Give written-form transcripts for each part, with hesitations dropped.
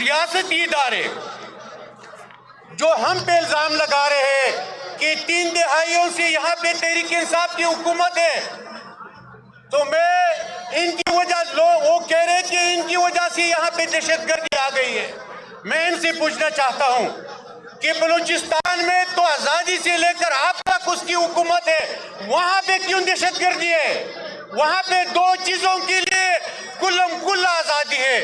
ریاستی ادارے جو ہم پہ الزام لگا رہے ہیں کہ 3 دہائیوں سے یہاں پہ تحریک انصاف کی حکومت ہے، تو میں ان کی وجہ وہ کہہ رہے کہ ان کی وجہ سے یہاں پہ دہشت گردی آ گئی ہے۔ میں ان سے پوچھنا چاہتا ہوں کہ بلوچستان میں تو آزادی سے لے کر اب تک اس کی حکومت ہے، وہاں پہ کیوں دہشت گردی ہے؟ وہاں پہ 2 چیزوں کے لیے کلم کل آزادی ہے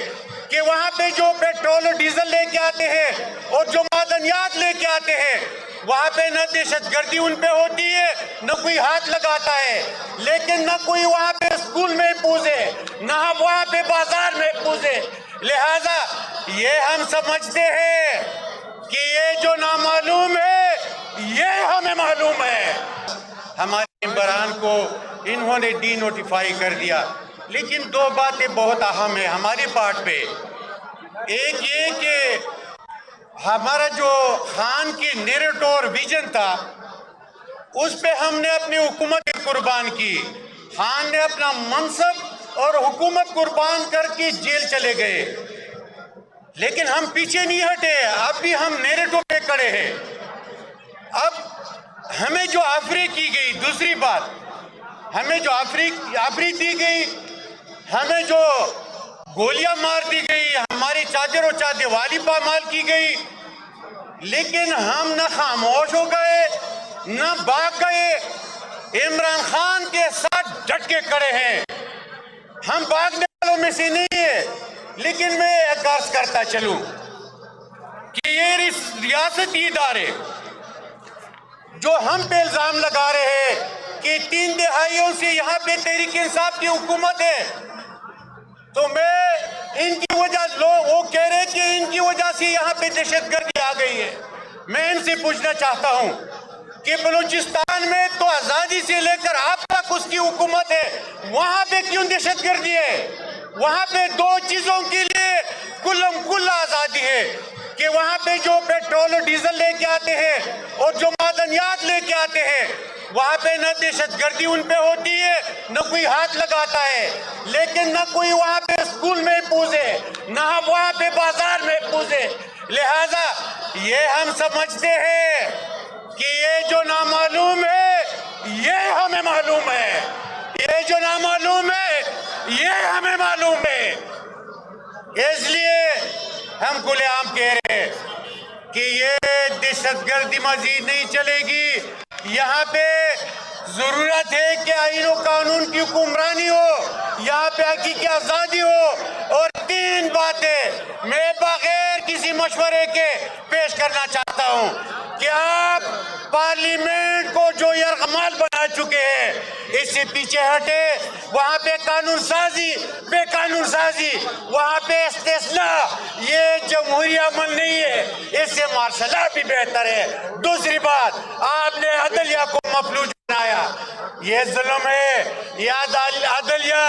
کہ وہاں پہ جو پیٹرول اور ڈیزل لے کے آتے ہیں اور جو معدنیات لے کے آتے ہیں، وہاں پہ نہ دہشت گردی ان پہ ہوتی ہے، نہ کوئی ہاتھ لگاتا ہے، لیکن نہ کوئی وہاں پہ اسکول میں پوزے، نہ وہاں پہ بازار میں پوزے۔ لہٰذا یہ ہم سمجھتے ہیں کہ یہ جو نامعلوم ہے یہ ہمیں معلوم ہے۔ ہمارے ممبران کو انہوں نے ڈی نوٹیفائی کر دیا، لیکن 2 باتیں بہت اہم ہیں ہماری پارٹ پہ۔ ایک یہ کہ ہمارا جو خان کی نیریٹور ویژن تھا اس پہ ہم نے اپنی حکومت قربان کی، خان نے اپنا منصب اور حکومت قربان کر کے جیل چلے گئے، لیکن ہم پیچھے نہیں ہٹے، اب بھی ہم نیریٹو پہ کڑے ہیں۔ اب ہمیں جو آفری کی گئی، دوسری بات، ہمیں جو آفری دی گئی، ہمیں جو گولیاں مار دی گئی، ہماری چادر و چادوالی پامال کی گئی، لیکن ہم نہ خاموش ہو گئے نہ بھاگ گئے، عمران خان کے ساتھ ڈٹ کے کھڑے ہیں۔ ہم بھاگنے والوں میں سے نہیں ہیں، لیکن میں ایک عرض کرتا چلوں کہ یہ ریاستی ادارے جو ہم پہ الزام لگا رہے ہیں کہ 3 دہائیوں سے یہاں پہ تحریک انصاف کی حکومت ہے، تو میں ان کی وجہ وہ کہہ رہے کہ ان کی وجہ سے یہاں پہ دہشت گردی آ گئی ہے۔ میں ان سے پوچھنا چاہتا ہوں کہ بلوچستان میں تو آزادی سے لے کر اب تک اس کی حکومت ہے، وہاں پہ کیوں دہشت گردی ہے؟ وہاں پہ 2 چیزوں کے لیے کلم کل آزادی ہے کہ وہاں پہ جو پیٹرول اور ڈیزل لے کے آتے ہیں اور جو معدنیات لے کے آتے ہیں، وہاں پہ نہ دہشت گردی ان پہ ہوتی ہے، نہ کوئی ہاتھ لگاتا ہے، لیکن نہ کوئی وہاں پہ اسکول میں پوزے، نہ وہاں پہ بازار میں پوزے۔ لہٰذا یہ ہم سمجھتے ہیں کہ یہ جو نامعلوم ہے یہ ہمیں معلوم ہے، یہ جو نامعلوم ہے یہ ہمیں معلوم ہے۔ اس لیے ہم کھلے عام کہہ رہے ہیں کہ یہ دہشت گردی مزید نہیں چلے گی۔ یہاں پہ ضرورت ہے کہ آئین و قانون کی حکمرانی ہو، یہاں پہ حقیقی آزادی ہو، اور 3 باتیں میں بغیر کسی مشورے کے پیش کرنا چاہتا ہوں کہ آپ پارلیمنٹ کو جو یرغمال بنا چکے ہیں اس سے پیچھے ہٹے، وہاں پہ قانون سازی بے قانون سازی، وہاں پہ استثناء، یہ جمہوری عمل نہیں ہے، اس سے مارشل لا بھی بہتر ہے۔ دوسری بات، آپ نے عدلیہ کو مفلوج بنایا، یہ ظلم ہے۔ یہ عدلیہ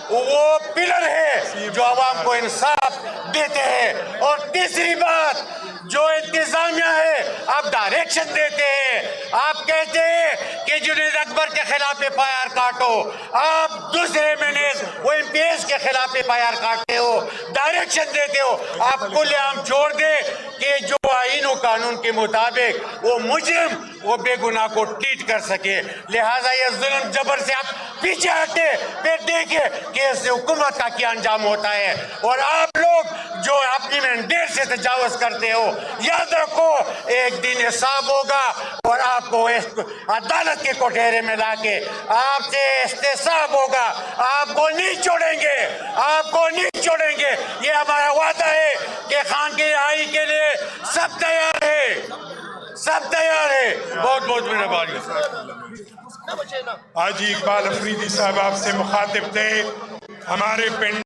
وہ پلر ہے جو عوام کو انصاف دیتے ہیں۔ اور تیسری بات، جو انتظامیہ ہے آپ ڈائریکشن دیتے ہیں، آپ کہتے ہیں کہ جنید اکبر کے خلاف ایف آئی آر کاٹو، آپ دوسرے مینیز وہ ایم پی ایس کے خلاف ایف آئی آر کاٹتے ہو، ڈائریکشن دیتے ہو۔ آپ کھلے عام چھوڑ دے کہ جو آئین و قانون کے مطابق وہ مجرم وہ بے گناہ کو ٹریٹ کر سکے۔ لہٰذا یہ ظلم جبر سے آپ پیچھے ہٹے، پھر دیکھیں کہ اس سے حکومت کا کیا انجام ہوتا ہے۔ اور آپ لوگ جو اپنی مینڈیٹ سے تجاوز کرتے ہو، یاد رکھو ایک دن حساب ہوگا اور آپ کو عدالت کے کٹہرے میں لا کے آپ سے احتساب ہوگا۔ آپ کو نہیں چھوڑیں گے، آپ کو نہیں چھوڑیں گے۔ یہ ہمارا وعدہ ہے کہ خان کی رہائی کے لیے سب تیار ہے، سب تیار ہے۔ بہت بہت مہربانی۔ حاجی اقبال افریدی صاحب آپ سے مخاطب تھے۔ ہمارے پنڈ